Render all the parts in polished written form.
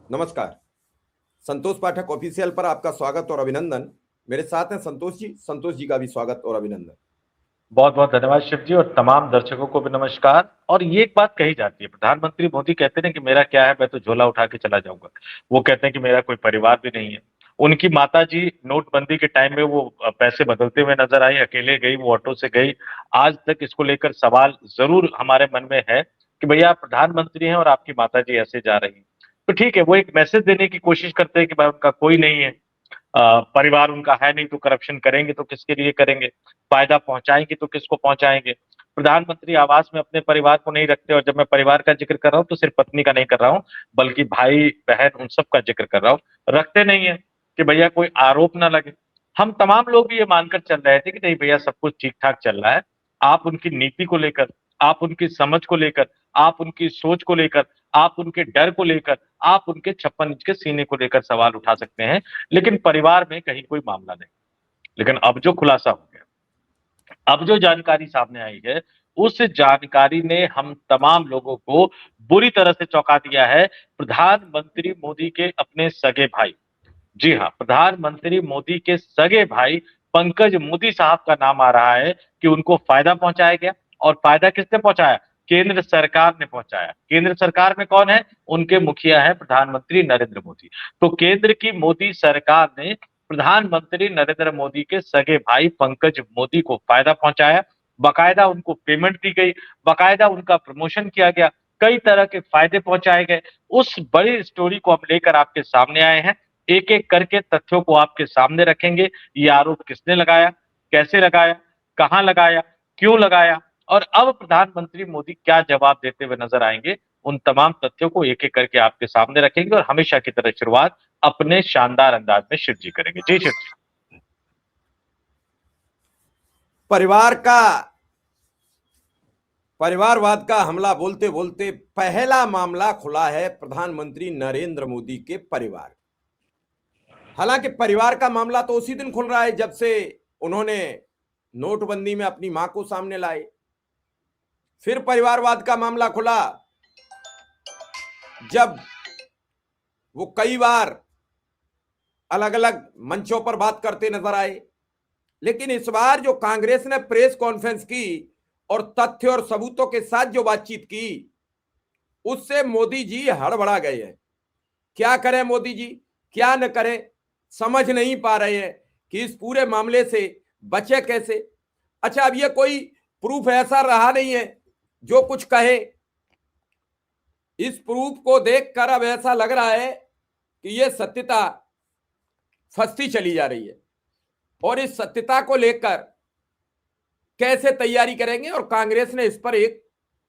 नमस्कार। संतोष पाठक ऑफिशियल पर आपका स्वागत और अभिनंदन। मेरे साथ हैं संतोष जी का भी स्वागत और अभिनंदन। बहुत बहुत धन्यवाद शिव जी, और तमाम दर्शकों को भी नमस्कार। और ये एक बात कही जाती है, प्रधानमंत्री मोदी कहते हैं कि मेरा क्या है, मैं तो झोला उठा के चला जाऊंगा। वो कहते हैं कि मेरा कोई परिवार भी नहीं है। उनकी माता जी नोटबंदी के टाइम में वो पैसे बदलते हुए नजर आई, अकेले गई, वो ऑटो से गई। आज तक इसको लेकर सवाल जरूर हमारे मन में है कि भैया आप प्रधानमंत्री हैं और आपकी माता जी ऐसे जा रही है। तो ठीक है, वो एक मैसेज देने की कोशिश करते हैं कि भाई उनका कोई नहीं है, परिवार उनका है नहीं, तो करप्शन करेंगे तो किसके लिए करेंगे, फायदा पहुंचाएंगे तो किसको पहुंचाएंगे। प्रधानमंत्री आवास में अपने परिवार को नहीं रखते, और जब मैं परिवार का जिक्र कर रहा हूं तो सिर्फ पत्नी का नहीं कर रहा हूं, बल्कि भाई बहन उन सब का जिक्र कर रहा हूं। रखते नहीं है कि भैया कोई आरोप ना लगे। हम तमाम लोग भी ये मानकर चल रहे थे कि नहीं भैया सब कुछ ठीक ठाक चल रहा है। आप उनकी नीति को लेकर, आप उनकी समझ को लेकर, आप उनकी सोच को लेकर, आप उनके डर को लेकर, आप उनके 56 इंच के सीने को लेकर सवाल उठा सकते हैं, लेकिन परिवार में कहीं कोई मामला नहीं। लेकिन अब जो खुलासा हो गया, अब जो जानकारी सामने आई है, उस जानकारी ने हम तमाम लोगों को बुरी तरह से चौंका दिया है। प्रधानमंत्री मोदी के अपने सगे भाई, जी हाँ, प्रधानमंत्री मोदी के सगे भाई पंकज मोदी साहब का नाम आ रहा है कि उनको फायदा पहुंचाया गया। और फायदा किसने पहुंचाया? केंद्र सरकार ने पहुंचाया। केंद्र सरकार में कौन है? उनके मुखिया है प्रधानमंत्री नरेंद्र मोदी। तो केंद्र की मोदी सरकार ने प्रधानमंत्री नरेंद्र मोदी के सगे भाई पंकज मोदी को फायदा पहुंचाया। बाकायदा उनको पेमेंट दी गई, बाकायदा उनका प्रमोशन किया गया, कई तरह के फायदे पहुंचाए गए। उस बड़ी स्टोरी को हम लेकर आपके सामने आए हैं। एक एक करके तथ्यों को आपके सामने रखेंगे। ये आरोप किसने लगाया, कैसे लगाया, कहां लगाया, क्यों लगाया, और अब प्रधानमंत्री मोदी क्या जवाब देते हुए नजर आएंगे, उन तमाम तथ्यों को एक एक करके आपके सामने रखेंगे। और हमेशा की तरह शुरुआत अपने शानदार अंदाज में शिव जी करेंगे। जी शिव जी। परिवारवाद का हमला बोलते बोलते पहला मामला खुला है प्रधानमंत्री नरेंद्र मोदी के परिवार। हालांकि परिवार का मामला तो उसी दिन खुल रहा है जब से उन्होंने नोटबंदी में अपनी मां को सामने लाए। फिर परिवारवाद का मामला खुला जब वो कई बार अलग अलग मंचों पर बात करते नजर आए। लेकिन इस बार जो कांग्रेस ने प्रेस कॉन्फ्रेंस की और तथ्य और सबूतों के साथ जो बातचीत की, उससे मोदी जी हड़बड़ा गए हैं। क्या करें मोदी जी, क्या न करें, समझ नहीं पा रहे हैं कि इस पूरे मामले से बचे कैसे। अच्छा, अब ये कोई प्रूफ ऐसा रहा नहीं है जो कुछ कहे। इस प्रूफ को देखकर अब ऐसा लग रहा है कि ये सत्यता फंसती चली जा रही है, और इस सत्यता को लेकर कैसे तैयारी करेंगे। और कांग्रेस ने इस पर एक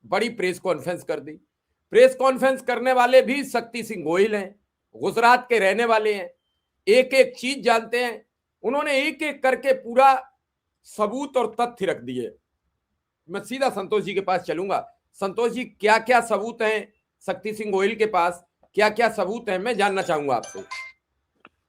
बड़ी प्रेस कॉन्फ्रेंस कर दी। प्रेस कॉन्फ्रेंस करने वाले भी शक्ति सिंह गोहिल हैं, गुजरात के रहने वाले हैं, एक एक चीज जानते हैं। उन्होंने एक एक करके पूरा सबूत और तथ्य रख दिए। मैं सीधा संतोष जी के पास चलूंगा। संतोष जी, क्या क्या सबूत हैं शक्ति सिंह गोहिल के पास, क्या क्या सबूत हैं, मैं जानना चाहूंगा आपसे।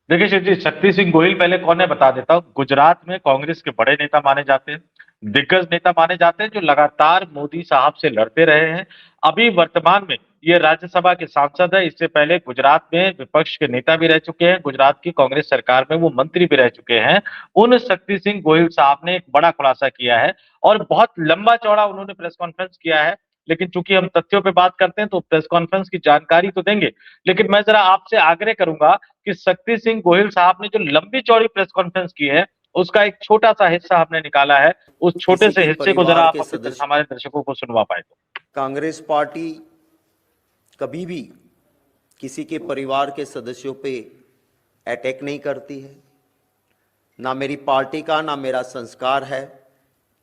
देखिए शिव जी, शक्ति सिंह गोहिल पहले कौन है बता देता हूँ। गुजरात में कांग्रेस के बड़े नेता माने जाते हैं, दिग्गज नेता माने जाते हैं, जो लगातार मोदी साहब से लड़ते रहे हैं। अभी वर्तमान में ये राज्यसभा के सांसद है। इससे पहले गुजरात में विपक्ष के नेता भी रह चुके हैं, गुजरात की कांग्रेस सरकार में वो मंत्री भी रह चुके हैं। उन शक्ति सिंह गोहिल साहब ने एक बड़ा खुलासा किया है, और बहुत लंबा चौड़ा उन्होंने प्रेस कॉन्फ्रेंस किया है। लेकिन चूंकि हम तथ्यों पे बात करते हैं तो प्रेस कॉन्फ्रेंस की जानकारी तो देंगे, लेकिन मैं जरा आपसे आग्रह करूंगा कि शक्ति सिंह गोहिल साहब ने जो लंबी चौड़ी प्रेस कॉन्फ्रेंस की है, उसका एक छोटा सा हिस्सा हमने निकाला है। उस छोटे किसी से के हिस्से को जरा परिवार आप के सदस्य, हमारे दर्शकों को सुनवा पाए तो। कांग्रेस पार्टी कभी भी किसी के परिवार के सदस्यों पे अटैक नहीं करती है। ना मेरी पार्टी का, ना मेरा संस्कार है।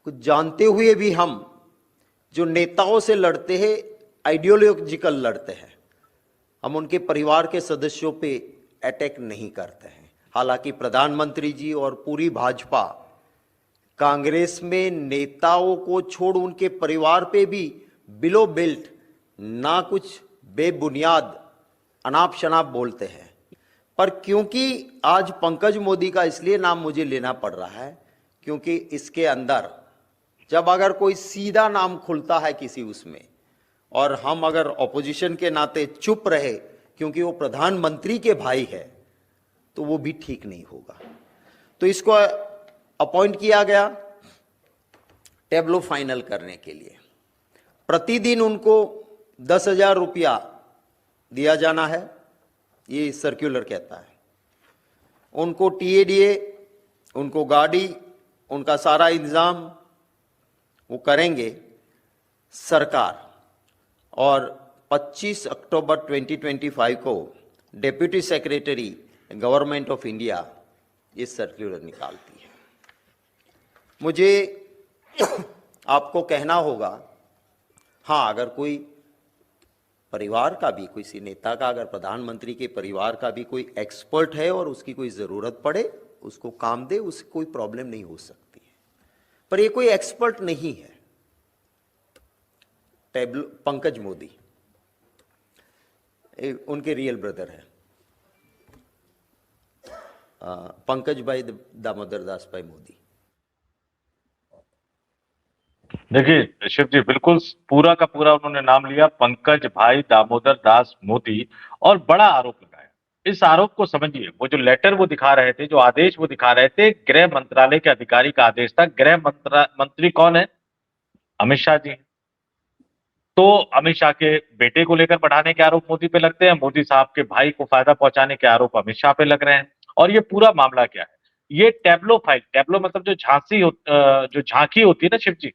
कुछ जानते हुए भी हम जो नेताओं से लड़ते हैं, आइडियोलॉजिकल लड़ते हैं। हम उनके परिवार के सदस्यों पे अटैक नहीं करते हैं। हालांकि प्रधानमंत्री जी और पूरी भाजपा कांग्रेस में नेताओं को छोड़ उनके परिवार पे भी बिलो बेल्ट ना कुछ बेबुनियाद अनाप शनाप बोलते हैं। पर क्योंकि आज पंकज मोदी का इसलिए नाम मुझे लेना पड़ रहा है क्योंकि इसके अंदर जब अगर कोई सीधा नाम खुलता है किसी उसमें, और हम अगर ऑपोजिशन के नाते चुप रहे क्योंकि वो प्रधानमंत्री के भाई है, तो वो भी ठीक नहीं होगा। तो इसको अपॉइंट किया गया टेब्लो फाइनल करने के लिए। प्रतिदिन उनको 10,000 रुपया दिया जाना है, ये सर्कुलर कहता है। उनको टीएडीए, उनको गाड़ी, उनका सारा इंतजाम वो करेंगे सरकार। और 25 अक्टूबर 2025 को deputy secretary government of India ये सर्कुलर निकालती है। मुझे आपको कहना होगा, हाँ, अगर कोई परिवार का भी, किसी नेता का, अगर प्रधानमंत्री के परिवार का भी कोई एक्सपर्ट है और उसकी कोई ज़रूरत पड़े, उसको काम दे, उससे कोई प्रॉब्लम नहीं हो सकती है। पर ये कोई एक्सपर्ट नहीं है। पंकज मोदी उनके रियल ब्रदर है, पंकज भाई दामोदर दास भाई मोदी। देखिए शिव जी, बिल्कुल पूरा का पूरा उन्होंने नाम लिया, पंकज भाई दामोदर दास मोदी, और बड़ा आरोप लगाया। इस आरोप को समझिए, वो जो लेटर वो दिखा रहे थे, जो आदेश वो दिखा रहे थे, गृह मंत्रालय के अधिकारी का आदेश था। गृह मंत्री कौन है? अमित शाह जी। तो अमित शाह के बेटे को लेकर बढ़ाने के आरोप मोदी पे लगते हैं, मोदी साहब के भाई को फायदा पहुंचाने के आरोप अमित शाह पे लग रहे हैं। और ये पूरा मामला क्या है? ये टैब्लो फाइल, टैब्लो मतलब जो जो झांकी होती है ना शिव जी,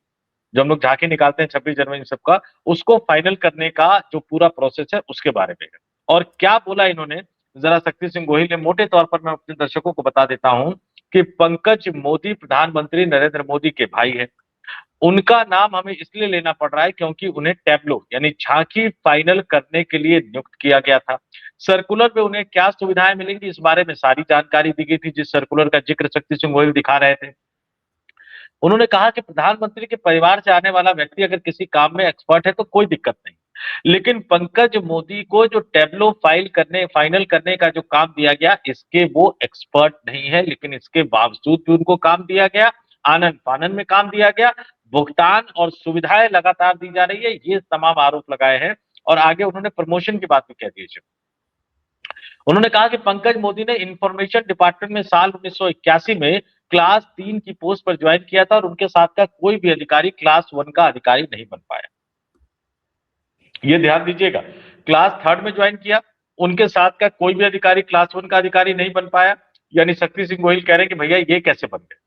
जो हम लोग झांकी निकालते हैं 26 जनवरी सबका, उसको फाइनल करने का जो पूरा प्रोसेस है उसके बारे में है। और क्या बोला इन्होंने, जरा शक्ति सिंह गोहिल ने, मोटे तौर पर मैं अपने दर्शकों को बता देता हूं कि पंकज मोदी प्रधानमंत्री नरेंद्र मोदी के भाई है। उनका नाम हमें इसलिए लेना पड़ रहा है क्योंकि उन्हें टैब्लो यानी झांकी फाइनल करने के लिए नियुक्त किया गया था। सर्कुलर में उन्हें क्या सुविधाएं मिलेंगी, इस बारे में सारी जानकारी दी गई थी, जिस सर्कुलर का जिक्र शक्ति सिंह गोहिल दिखा रहे थे। उन्होंने कहा कि प्रधानमंत्री के परिवार से आने वाला व्यक्ति अगर किसी काम में एक्सपर्ट है तो कोई दिक्कत नहीं, लेकिन पंकज मोदी को जो टैब्लो फाइनल करने का जो काम दिया गया, इसके वो एक्सपर्ट नहीं है, लेकिन इसके बावजूद भी उनको काम दिया गया, आनन फानन में काम दिया गया, भुगतान और सुविधाएं लगातार दी जा रही है, ये तमाम आरोप लगाए हैं। और आगे उन्होंने प्रमोशन की बात भी कह दी। उन्होंने कहा कि पंकज मोदी ने इंफॉर्मेशन डिपार्टमेंट में साल 1981 में क्लास 3 की पोस्ट पर ज्वाइन किया था और उनके साथ का कोई भी अधिकारी क्लास 1 का अधिकारी नहीं बन पाया। ये ध्यान दीजिएगा, क्लास 3 में ज्वाइन किया, उनके साथ का कोई भी अधिकारी क्लास 1 का अधिकारी नहीं बन पाया। यानी शक्ति सिंह गोहिल कह रहे हैं कि भैया ये कैसे बन गए।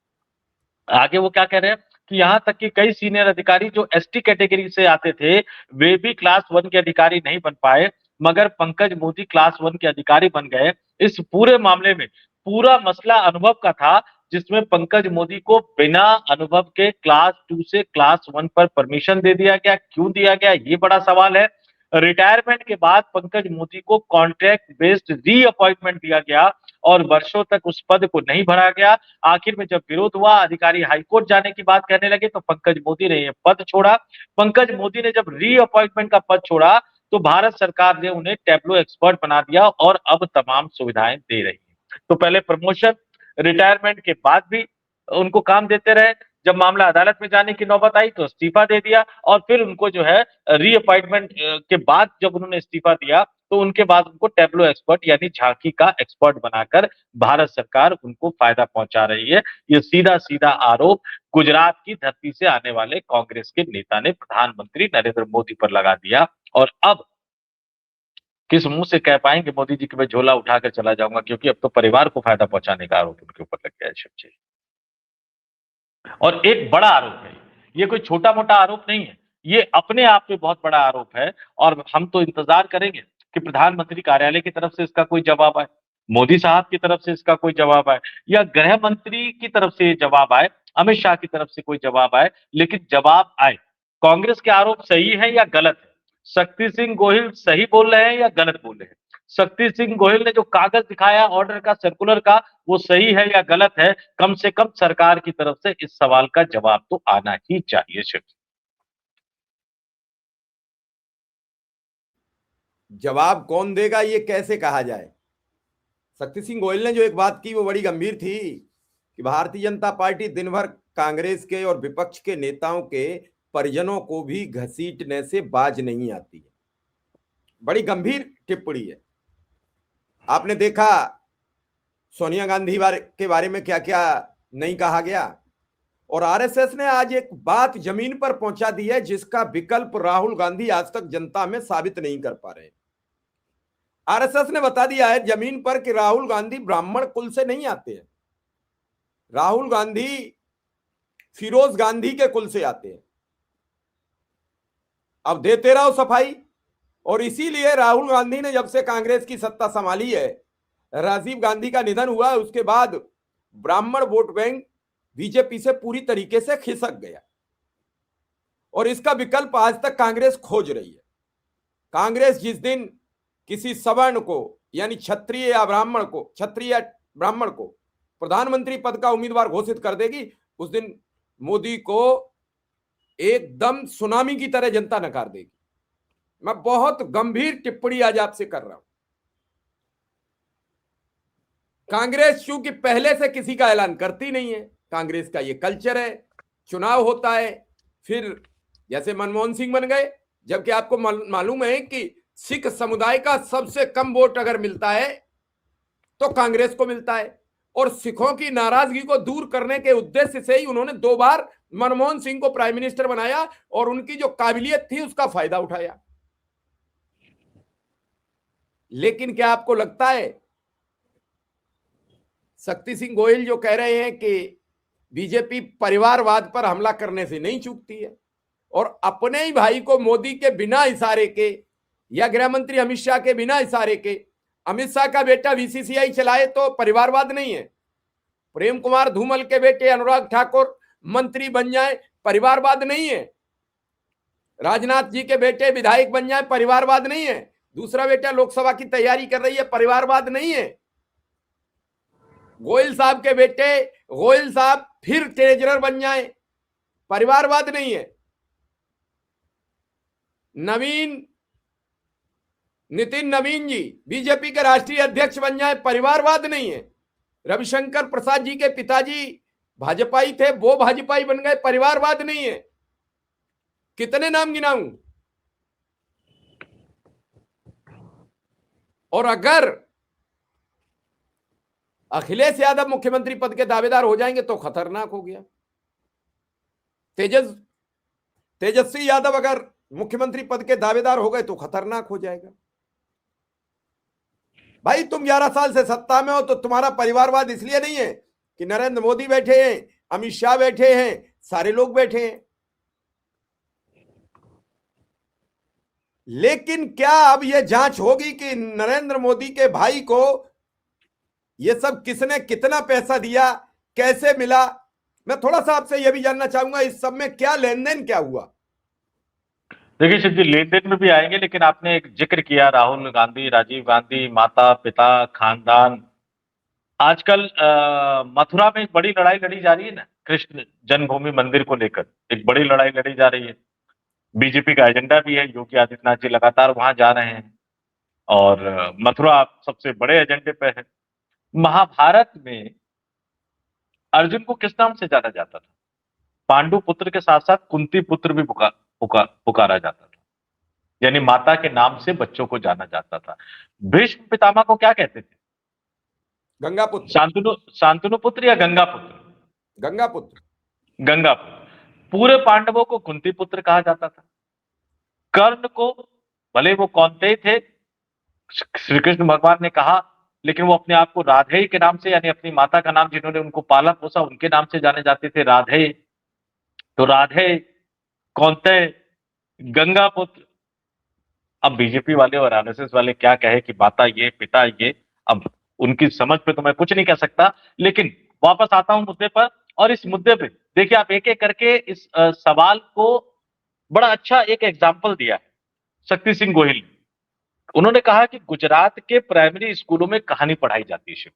आगे वो क्या कह रहे हैं कि यहां तक कि कई सीनियर अधिकारी जो एसटी कैटेगरी से आते थे, वे भी क्लास 1 के अधिकारी नहीं बन पाए, मगर पंकज मोदी क्लास 1 के अधिकारी बन गए। इस पूरे मामले में पूरा मसला अनुभव का था, जिसमें पंकज मोदी को बिना अनुभव के क्लास 2 से क्लास 1 पर परमिशन दे दिया गया। क्यों दिया गया, ये बड़ा सवाल है। रिटायरमेंट के बाद पंकज मोदी को कॉन्ट्रैक्ट बेस्ड री अपॉइंटमेंट दिया गया और वर्षों तक उस पद को नहीं भरा गया। आखिर में जब विरोध हुआ, अधिकारी हाईकोर्ट जाने की बात कहने लगे, तो पंकज मोदी ने यह पद छोड़ा। पंकज मोदी ने जब री अपॉइंटमेंट का पद छोड़ा, तो भारत सरकार ने उन्हें टैब्लो एक्सपर्ट बना दिया और अब तमाम सुविधाएं दे रही है। तो पहले प्रमोशन, रिटायरमेंट के बाद भी उनको काम देते रहे, जब मामला अदालत में जाने की नौबत आई तो इस्तीफा दे दिया, और फिर उनको जो है री अपॉइंटमेंट के बाद जब उन्होंने इस्तीफा दिया, तो उनके बाद उनको टैब्लो एक्सपर्ट यानी झांकी का एक्सपर्ट बनाकर भारत सरकार उनको फायदा पहुंचा रही है। ये सीधा सीधा आरोप गुजरात की धरती से आने वाले कांग्रेस के नेता ने प्रधानमंत्री नरेंद्र मोदी पर लगा दिया। और अब किस मुंह से कह पाएंगे मोदी जी कि मैं झोला उठाकर चला जाऊंगा, क्योंकि अब तो परिवार को फायदा पहुंचाने का आरोप उनके ऊपर लग गया है शिव जी। और एक बड़ा आरोप है, ये कोई छोटा मोटा आरोप नहीं है, ये अपने आप में बहुत बड़ा आरोप है। और हम तो इंतजार करेंगे कि प्रधानमंत्री कार्यालय की तरफ से इसका कोई जवाब आए, मोदी साहब की तरफ से इसका कोई जवाब आए, या गृह मंत्री की तरफ से जवाब आए, अमित शाह की तरफ से कोई जवाब आए। लेकिन जवाब आए, कांग्रेस के आरोप सही है या गलत है, शक्ति सिंह गोहिल सही बोल रहे हैं या गलत बोल रहे हैं, शक्ति सिंह गोहिल ने जो कागज दिखाया ऑर्डर का, सर्कुलर का, वो सही है या गलत है, कम से कम सरकार की तरफ से इस सवाल का जवाब तो आना ही चाहिए शिव। जवाब कौन देगा, ये कैसे कहा जाए। शक्ति सिंह गोहिल ने जो एक बात की वो बड़ी गंभीर थी कि भारतीय जनता पार्टी दिन भर कांग्रेस के और विपक्ष के नेताओं के परिजनों को भी घसीटने से बाज नहीं आती है। बड़ी गंभीर टिप्पणी है। आपने देखा सोनिया गांधी के बारे में क्या क्या नहीं कहा गया। और आरएसएस ने आज एक बात जमीन पर पहुंचा दी है जिसका विकल्प राहुल गांधी आज तक जनता में साबित नहीं कर पा रहे। आरएसएस ने बता दिया है जमीन पर कि राहुल गांधी ब्राह्मण कुल से नहीं आते हैं, राहुल गांधी फिरोज गांधी के कुल से आते हैं। अब देते रहो सफाई। और इसीलिए राहुल गांधी ने जब से कांग्रेस की सत्ता संभाली है, राजीव गांधी का निधन हुआ, उसके बाद ब्राह्मण वोट बैंक बीजेपी से पूरी तरीके से खिसक गया और इसका विकल्प आज तक कांग्रेस खोज रही है। कांग्रेस जिस दिन किसी सवर्ण को यानी क्षत्रिय या ब्राह्मण को, क्षत्रिय या ब्राह्मण को प्रधानमंत्री पद का उम्मीदवार घोषित कर देगी, उस दिन मोदी को एकदम सुनामी की तरह जनता नकार देगी। मैं बहुत गंभीर टिप्पणी आज आपसे कर रहा हूं। कांग्रेस चूंकि पहले से किसी का ऐलान करती नहीं है, कांग्रेस का ये कल्चर है, चुनाव होता है फिर जैसे मनमोहन सिंह बन गए, जबकि आपको मालूम है कि सिख समुदाय का सबसे कम वोट अगर मिलता है तो कांग्रेस को मिलता है। और सिखों की नाराजगी को दूर करने के उद्देश्य से ही उन्होंने 2 बार मनमोहन सिंह को प्राइम मिनिस्टर बनाया और उनकी जो काबिलियत थी उसका फायदा उठाया। लेकिन क्या आपको लगता है शक्ति सिंह गोहिल जो कह रहे हैं कि बीजेपी परिवारवाद पर हमला करने से नहीं चूकती है और अपने ही भाई को मोदी के बिना इशारे के या गृह मंत्री अमित शाह के बिना इशारे के, अमित शाह का बेटा बीसीसीआई चलाए तो परिवारवाद नहीं है, प्रेम कुमार धूमल के बेटे अनुराग ठाकुर मंत्री बन जाए परिवारवाद नहीं है, राजनाथ जी के बेटे विधायक बन जाए परिवारवाद नहीं है, दूसरा बेटा लोकसभा की तैयारी कर रही है परिवारवाद नहीं है, गोयल साहब के बेटे गोयल साहब फिर ट्रेजरर बन जाए परिवारवाद नहीं है, नितिन नवीन जी बीजेपी के राष्ट्रीय अध्यक्ष बन जाए परिवारवाद नहीं है, रविशंकर प्रसाद जी के पिताजी भाजपाई थे वो भाजपाई बन गए परिवारवाद नहीं है। कितने नाम गिनाऊं? और अगर अखिलेश यादव मुख्यमंत्री पद के दावेदार हो जाएंगे तो खतरनाक हो गया। तेजस्वी यादव अगर मुख्यमंत्री पद के दावेदार हो गए तो खतरनाक हो जाएगा। भाई तुम 11 साल से सत्ता में हो तो तुम्हारा परिवारवाद इसलिए नहीं है कि नरेंद्र मोदी बैठे हैं, अमित शाह बैठे हैं, सारे लोग बैठे हैं। लेकिन क्या अब यह जांच होगी कि नरेंद्र मोदी के भाई को यह सब किसने कितना पैसा दिया, कैसे मिला? मैं थोड़ा सा आपसे यह भी जानना चाहूंगा इस सब में क्या लेन देन क्या हुआ। देखिए शिव जी, लेन देन में भी आएंगे, लेकिन आपने एक जिक्र किया राहुल गांधी, राजीव गांधी, माता पिता, खानदान। आजकल मथुरा में एक बड़ी लड़ाई लड़ी जा रही है ना, कृष्ण जन्मभूमि मंदिर को लेकर एक बड़ी लड़ाई लड़ी जा रही है। बीजेपी का एजेंडा भी है, योगी आदित्यनाथ जी लगातार वहां जा रहे हैं और मथुरा सबसे बड़े एजेंडे पे है। महाभारत में अर्जुन को किस नाम से जाना जाता था? पांडु पुत्र के साथ साथ कुंती पुत्र भी पुकारा जाता था, यानी माता के नाम से बच्चों को जाना जाता था। भीष्म पितामह को क्या कहते थे? गंगा पुत्र, शांतनु पुत्र या गंगा पुत्र? गंगा पुत्र। गंगा पुत्र। पूरे पांडवों को कुंती पुत्र कहा जाता था। कर्ण को भले वो कौन्तेय थे, श्री कृष्ण भगवान ने कहा, लेकिन वो अपने आप को राधेय के नाम से, यानी अपनी माता का नाम जिन्होंने उनको पाला पोसा उनके नाम से जाने जाते थे, राधेय। तो राधेय, कौन्तेय, गंगा पुत्र। अब बीजेपी वाले और आरएसएस वाले क्या कहे कि माता ये, पिता ये, अब उनकी समझ पे तो मैं कुछ नहीं कह सकता। लेकिन वापस आता हूं मुद्दे पर, और इस मुद्दे पे देखिए आप एक एक करके इस सवाल को बड़ा अच्छा एक एग्जाम्पल दिया है शक्ति सिंह गोहिल। उन्होंने कहा कि गुजरात के प्राइमरी स्कूलों में कहानी पढ़ाई जाती है।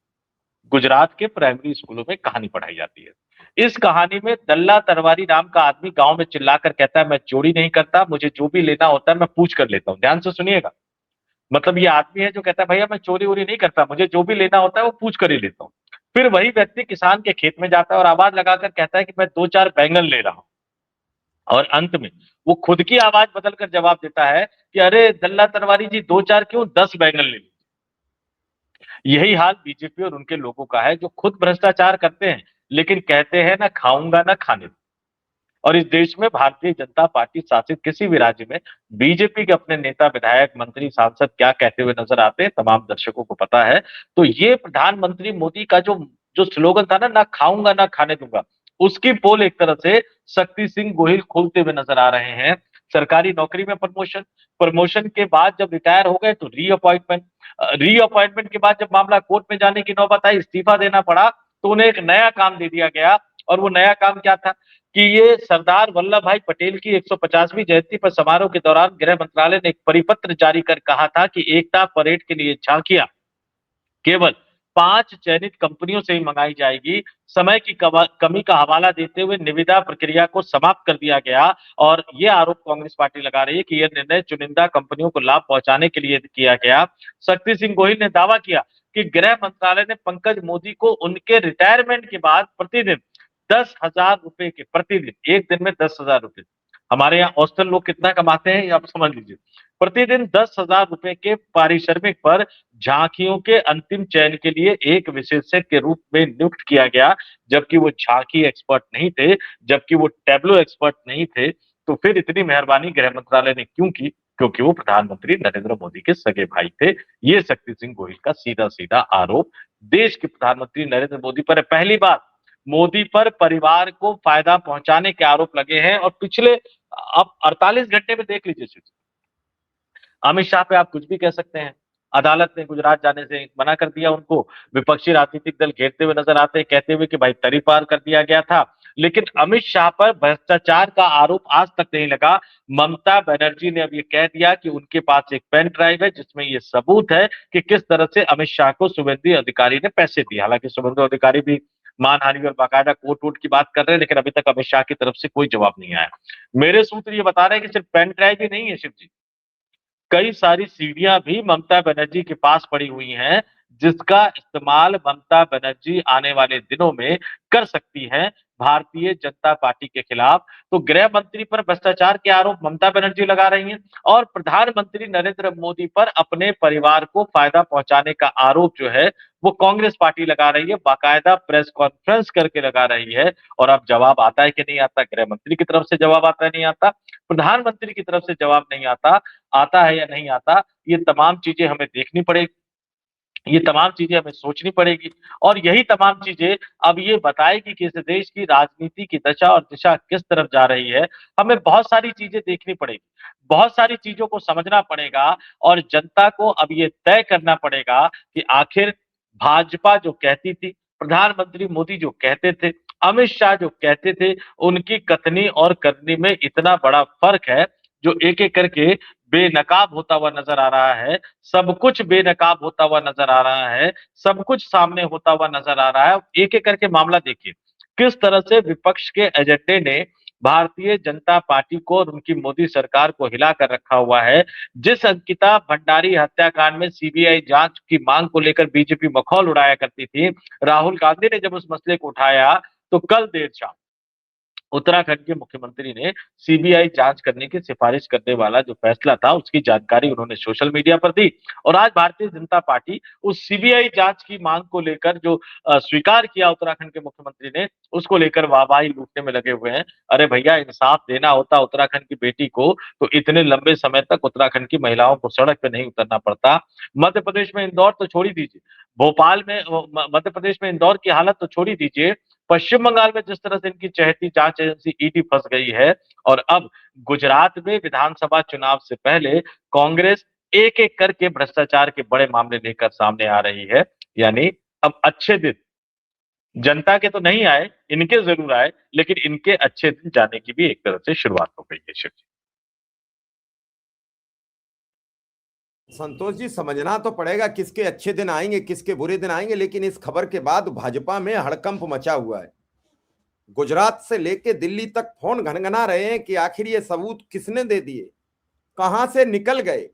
गुजरात के प्राइमरी स्कूलों में कहानी पढ़ाई जाती है। इस कहानी में दल्ला तरवारी नाम का आदमी गांव में चिल्लाकर कहता है मैं चोरी नहीं करता, मुझे जो भी लेना होता है मैं पूछ कर लेता हूं। ध्यान से सुनिएगा, मतलब ये आदमी है जो कहता है भैया मैं चोरी वोरी नहीं करता, मुझे जो भी लेना होता है वो पूछ कर ही लेता हूँ। फिर वही व्यक्ति किसान के खेत में जाता है और आवाज लगाकर कहता है कि मैं 2-4 बैंगन ले रहा हूं, और अंत में वो खुद की आवाज बदलकर जवाब देता है कि अरे दल्ला तरवारी जी 2-4 क्यों, 10 बैंगन ले लीजिए। यही हाल बीजेपी और उनके लोगों का है, जो खुद भ्रष्टाचार करते हैं लेकिन कहते हैं ना खाऊंगा ना खाने दूं। और इस देश में भारतीय जनता पार्टी शासित किसी भी राज्य में बीजेपी के अपने नेता, विधायक, मंत्री, सांसद क्या कहते हुए नजर आते हैं, तमाम दर्शकों को पता है। तो ये प्रधानमंत्री मोदी का जो जो स्लोगन था ना खाऊंगा ना खाने दूंगा, उसकी पोल एक तरह से शक्ति सिंह गोहिल खोलते हुए नजर आ रहे हैं। सरकारी नौकरी में प्रमोशन, प्रमोशन के बाद जब रिटायर हो गए तो रीअपॉइंटमेंट, रीअपॉइंटमेंट के बाद जब मामला कोर्ट में जाने की नौबत आई, इस्तीफा देना पड़ा, तो उन्हें एक नया काम दे दिया गया। और वो नया काम क्या था कि ये सरदार वल्लभ भाई पटेल की 150वीं जयंती पर समारोह के दौरान गृह मंत्रालय ने एक परिपत्र जारी कर कहा था कि एकता परेड के लिए झांकियां केवल 5 चयनित कंपनियों से ही मंगाई जाएगी। समय की कमी का हवाला देते हुए निविदा प्रक्रिया को समाप्त कर दिया गया। और ये आरोप कांग्रेस पार्टी लगा रही है कि यह निर्णय चुनिंदा कंपनियों को लाभ पहुंचाने के लिए किया गया। शक्ति सिंह गोहिल ने दावा किया कि गृह मंत्रालय ने पंकज मोदी को उनके रिटायरमेंट के बाद प्रतिदिन 10,000 रुपए के, प्रतिदिन एक दिन में 10,000 रुपए, हमारे यहाँ औसतन लोग कितना कमाते हैं आप समझ लीजिए, प्रतिदिन 10,000 रुपए के पारिश्रमिक पर झांकियों के अंतिम चयन के लिए एक विशेषज्ञ के रूप में नियुक्त किया गया। जबकि वो झांकी एक्सपर्ट नहीं थे, जबकि वो टैब्लो एक्सपर्ट नहीं थे। तो फिर इतनी मेहरबानी गृह मंत्रालय ने क्यों की? क्योंकि वो प्रधानमंत्री नरेंद्र मोदी के सगे भाई थे। ये शक्ति सिंह गोहिल का सीधा सीधा आरोप देश के प्रधानमंत्री नरेंद्र मोदी पर है। पहली बार मोदी पर परिवार को फायदा पहुंचाने के आरोप लगे हैं। और पिछले अब 48 घंटे में देख लीजिए, अमित शाह पे आप कुछ भी कह सकते हैं, अदालत ने गुजरात जाने से मना कर दिया उनको। विपक्षी राजनीतिक दल घेरते हुए नजर आते हैं, कहते हुए कि भाई तरी पार कर दिया गया था। लेकिन अमित शाह पर भ्रष्टाचार का आरोप आज तक नहीं लगा। ममता बनर्जी ने अब ये कह दिया कि उनके पास एक पेन ड्राइव है जिसमें ये सबूत है कि किस तरह से अमित शाह को शुभेंदु अधिकारी ने पैसे दिए। हालांकि शुभेंदु अधिकारी भी मानहानि और बाकायदा कोर्ट वोट की बात कर रहे हैं, लेकिन अभी तक अमित शाह की तरफ से कोई जवाब नहीं आया। मेरे सूत्र ये बता रहे हैं कि सिर्फ पेन ड्राइव ही नहीं है शिव जी, कई सारी सीढ़ियां भी ममता बनर्जी के पास पड़ी हुई हैं, जिसका इस्तेमाल ममता बनर्जी आने वाले दिनों में कर सकती हैं भारतीय जनता पार्टी के खिलाफ। तो गृह मंत्री पर भ्रष्टाचार के आरोप ममता बनर्जी लगा रही हैं और प्रधानमंत्री नरेंद्र मोदी पर अपने परिवार को फायदा पहुंचाने का आरोप जो है वो कांग्रेस पार्टी लगा रही है, बाकायदा प्रेस कॉन्फ्रेंस करके लगा रही है। और अब जवाब आता है कि नहीं आता? गृह मंत्री की तरफ से जवाब आता है नहीं आता, प्रधानमंत्री की तरफ से जवाब नहीं आता, आता है या नहीं आता, ये तमाम चीजें हमें देखनी पड़ेगी, ये तमाम चीजें हमें सोचनी पड़ेगी। और यही तमाम चीजें अब ये बताएगी कि इस देश की राजनीति की दशा और दिशा किस तरफ जा रही है। हमें बहुत सारी चीजें देखनी पड़ेगी, बहुत सारी चीजों को समझना पड़ेगा और जनता को अब ये तय करना पड़ेगा कि आखिर भाजपा जो कहती थी, प्रधानमंत्री मोदी जो कहते थे, अमित शाह जो कहते थे, उनकी कथनी और करनी में इतना बड़ा फर्क है जो एक एक करके बेनकाब होता हुआ नजर आ रहा है। सब कुछ बेनकाब होता हुआ नजर आ रहा है, सब कुछ सामने होता हुआ नजर आ रहा है। एक एक करके मामला देखिए किस तरह से विपक्ष के एजेंडे ने भारतीय जनता पार्टी को और उनकी मोदी सरकार को हिला कर रखा हुआ है। जिस अंकिता भंडारी हत्याकांड में सीबीआई जांच की मांग को लेकर बीजेपी मखौल उड़ाया करती थी, राहुल गांधी ने जब उस मसले को उठाया तो कल देर शाम उत्तराखंड के मुख्यमंत्री ने सीबीआई जांच करने की सिफारिश करने वाला जो फैसला था उसकी जानकारी उन्होंने सोशल मीडिया पर दी। और आज भारतीय जनता पार्टी उस सीबीआई जांच की मांग को लेकर जो स्वीकार किया उत्तराखंड के मुख्यमंत्री ने, उसको लेकर वाहवाही लूटने में लगे हुए हैं। अरे भैया, इंसाफ देना होता उत्तराखंड की बेटी को तो इतने लंबे समय तक उत्तराखंड की महिलाओं को सड़क पे नहीं उतरना पड़ता। मध्य प्रदेश में इंदौर तो छोड़ ही दीजिए, भोपाल में मध्य प्रदेश में इंदौर की हालत तो छोड़ ही दीजिए, पश्चिम बंगाल में जिस तरह से इनकी चहेती जांच एजेंसी ईडी फंस गई है, और अब गुजरात में विधानसभा चुनाव से पहले कांग्रेस एक एक करके भ्रष्टाचार के बड़े मामले लेकर सामने आ रही है। यानी अब अच्छे दिन जनता के तो नहीं आए, इनके जरूर आए, लेकिन इनके अच्छे दिन जाने की भी एक तरह से शुरुआत हो गई है। शिव जी, संतोष जी, समझना तो पड़ेगा किसके अच्छे दिन आएंगे किसके बुरे दिन आएंगे, लेकिन इस खबर के बाद भाजपा में हड़कंप मचा हुआ है। गुजरात से लेके दिल्ली तक फोन घनघना रहे हैं कि आखिर ये सबूत किसने दे दिए, कहां से निकल गए।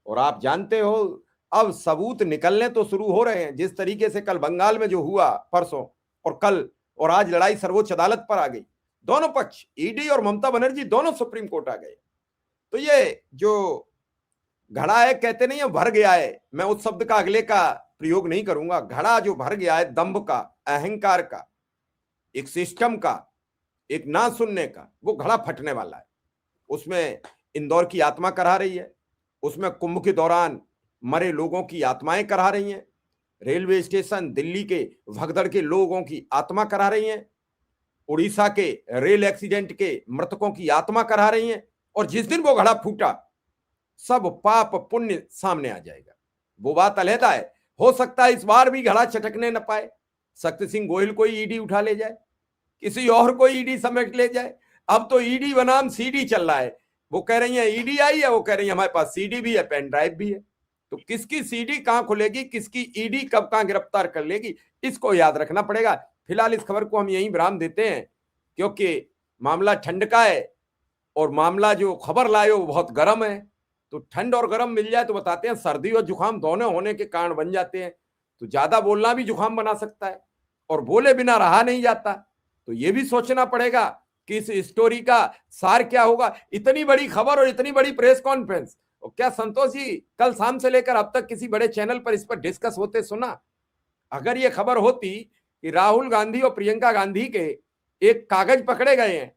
और आप जानते हो अब सबूत निकलने तो शुरू हो रहे हैं। जिस तरीके से कल बंगाल में जो हुआ परसों और कल और आज लड़ाई सर्वोच्च अदालत पर आ गई, दोनों पक्ष ईडी और ममता बनर्जी दोनों सुप्रीम कोर्ट आ गए। तो ये जो घड़ा है, कहते नहीं है भर गया है, मैं उस शब्द का अगले का प्रयोग नहीं करूंगा, घड़ा जो भर गया है दंभ का, अहंकार का, एक सिस्टम का, एक ना सुनने का, वो घड़ा फटने वाला है। उसमें इंदौर की आत्मा करहा रही है, उसमें कुंभ के दौरान मरे लोगों की आत्माएं करहा रही हैं, रेलवे स्टेशन दिल्ली के भगदड़ के लोगों की आत्मा करहा रही हैं, उड़ीसा के रेल एक्सीडेंट के मृतकों की आत्मा करहा रही हैं। और जिस दिन वो घड़ा फूटा, सब पाप पुण्य सामने आ जाएगा। वो बात अलहदा है, हो सकता है इस बार भी घड़ा चटकने न पाए, शक्ति सिंह गोहिल को ईडी उठा ले जाए, किसी और को ईडी समेट ले जाए। अब तो ईडी बनाम सीडी चल रहा है। वो कह रही है ईडी आई है, वो कह रही है हमारे पास सीडी भी है, पेन ड्राइव भी है। तो किसकी सीडी कहां खुलेगी, किसकी ईडी कब कहां गिरफ्तार कर लेगी, इसको याद रखना पड़ेगा। फिलहाल इस खबर को हम यहीं विराम देते हैं, क्योंकि मामला ठंड का है और मामला जो खबर लाए वो बहुत गर्म है। तो ठंड और गर्म मिल जाए तो बताते हैं, सर्दी और जुकाम दोनों होने के कारण बन जाते हैं। तो ज्यादा बोलना भी जुकाम बना सकता है और बोले बिना रहा नहीं जाता। तो ये भी सोचना पड़ेगा कि इस स्टोरी का सार क्या होगा। इतनी बड़ी खबर और इतनी बड़ी प्रेस कॉन्फ्रेंस, और क्या संतोष जी कल शाम से लेकर अब तक किसी बड़े चैनल पर इस पर डिस्कस होते सुना? अगर ये खबर होती कि राहुल गांधी और प्रियंका गांधी के एक कागज पकड़े गए हैं,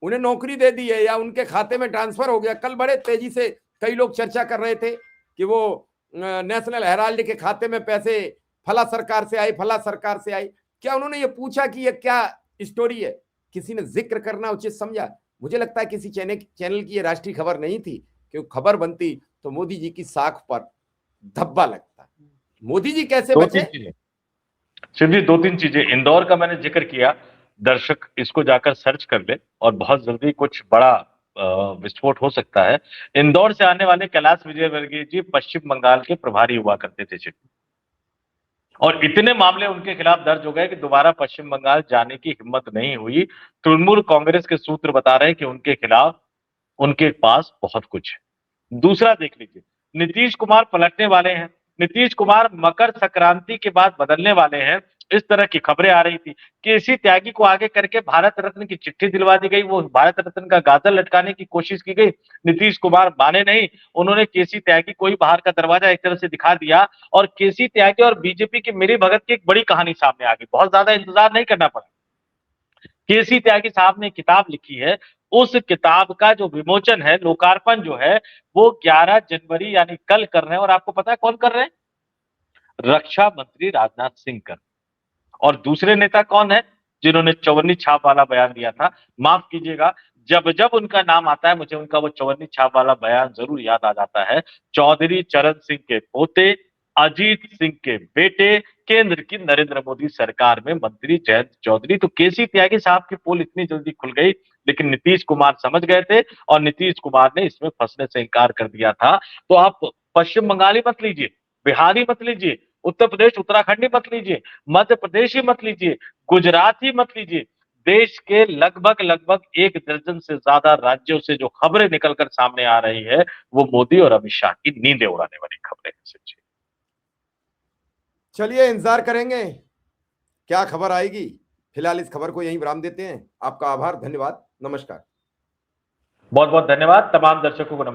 उन्हें नौकरी दे दी है या उनके खाते में ट्रांसफर हो गया, कल बड़े तेजी से कई लोग चर्चा कर रहे थे कि वो नेशनल हेराल्ड के खाते में पैसे फला सरकार से आई, फला सरकार से आई। क्या उन्होंने ये पूछा कि ये क्या स्टोरी है? किसी ने जिक्र करना उचित समझा? मुझे लगता है किसी चैनल की ये राष्ट्रीय खबर नहीं थी, क्योंकि खबर बनती तो मोदी जी की साख पर धब्बा लगता। मोदी जी कैसे बचे? शिव जी, 2-3 चीजें। इंदौर का मैंने जिक्र किया, दर्शक इसको जाकर सर्च कर ले और बहुत जल्दी कुछ बड़ा विस्फोट हो सकता है। इंदौर से आने वाले कैलाश विजयवर्गीय जी पश्चिम बंगाल के प्रभारी हुआ करते थे और इतने मामले उनके खिलाफ दर्ज हो गए कि दोबारा पश्चिम बंगाल जाने की हिम्मत नहीं हुई। तृणमूल कांग्रेस के सूत्र बता रहे हैं कि उनके खिलाफ उनके पास बहुत कुछ है। दूसरा देख लीजिए, नीतीश कुमार पलटने वाले हैं, नीतीश कुमार मकर संक्रांति के बाद बदलने वाले हैं, इस तरह की खबरें आ रही थी। केसी त्यागी को आगे करके भारत रत्न की चिट्ठी दिलवा दी गई, वो भारत रत्न का गाजर लटकाने की कोशिश की गई, नीतीश कुमार माने नहीं, उन्होंने केसी त्यागी को ही बाहर का दरवाजा एक तरह से दिखा दिया और केसी त्यागी और बीजेपी की मिली भगत की एक बड़ी कहानी सामने आ गई। बहुत ज्यादा इंतजार नहीं करना पड़ा। केसी त्यागी साहब ने किताब लिखी है, उस किताब का जो विमोचन है, लोकार्पण जो है, वो 11 जनवरी यानी कल कर रहे हैं। और आपको पता है कौन कर रहे हैं? रक्षा मंत्री राजनाथ सिंह कर। और दूसरे नेता कौन है जिन्होंने चौवन्नी छाप वाला बयान दिया था? माफ कीजिएगा, जब जब उनका नाम आता है मुझे उनका वो चौवन्नी छाप वाला बयान जरूर याद आ जाता है। चौधरी चरण सिंह के पोते, अजीत सिंह के बेटे, केंद्र की नरेंद्र मोदी सरकार में मंत्री जयंत चौधरी। तो केसी त्यागी साहब की पोल इतनी जल्दी खुल गई, लेकिन नीतीश कुमार समझ गए थे और नीतीश कुमार ने इसमें फंसने से इनकार कर दिया था। तो आप पश्चिम बंगाली मत लीजिए, बिहारी मत लीजिए, उत्तर प्रदेश उत्तराखंडी मत लीजिए, मध्य प्रदेश ही मत लीजिए, गुजरात ही मत लीजिए, देश के लगभग लगभग 1 दर्जन से ज्यादा राज्यों से जो खबरें निकलकर सामने आ रही है, वो मोदी और अमित शाह की नींदें उड़ाने वाली खबरें हैं। चलिए इंतजार करेंगे क्या खबर आएगी। फिलहाल इस खबर को यहीं विराम देते हैं। आपका आभार, धन्यवाद, नमस्कार। बहुत बहुत धन्यवाद। तमाम दर्शकों को नमस्कार।